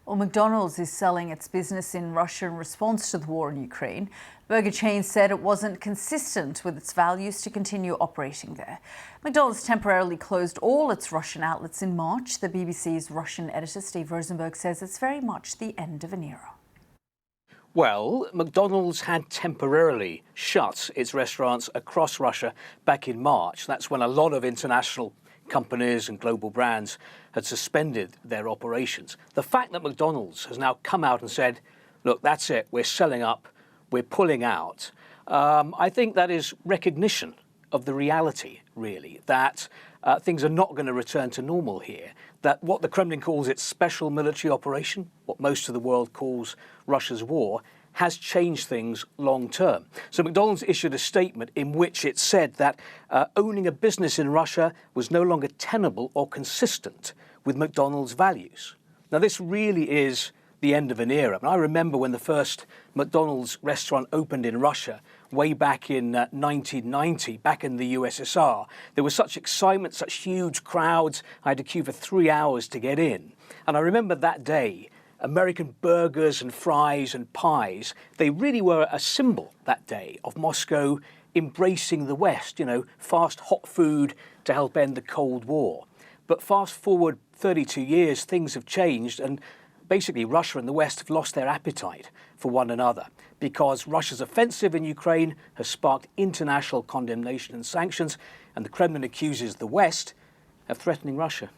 Well, McDonald's is selling its business in Russia in response to the war in Ukraine. The burger chain said it wasn't consistent with its values to continue operating there. McDonald's temporarily closed all its Russian outlets in March. The BBC's Russian editor, Steve Rosenberg, says it's very much the end of an era. Well, McDonald's had temporarily shut its restaurants across Russia back in March. That's when a lot of international companies and global brands had suspended their operations. The fact that McDonald's has now come out and said, look, that's it, we're selling up, we're pulling out, I think that is recognition of the reality, really, that things are not going to return to normal here, that what the Kremlin calls its special military operation, what most of the world calls Russia's war, has changed things long term. So McDonald's issued a statement in which it said that owning a business in Russia was no longer tenable or consistent with McDonald's values. Now, this really is the end of an era. I remember when the first McDonald's restaurant opened in Russia way back in 1990, back in the USSR. There was such excitement, such huge crowds. I had to queue for 3 hours to get in. And I remember that day, American burgers and fries and pies, they really were a symbol that day of Moscow embracing the West, you know, fast, hot food to help end the Cold War. But fast forward 32 years, things have changed, and basically Russia and the West have lost their appetite for one another because Russia's offensive in Ukraine has sparked international condemnation and sanctions, and the Kremlin accuses the West of threatening Russia.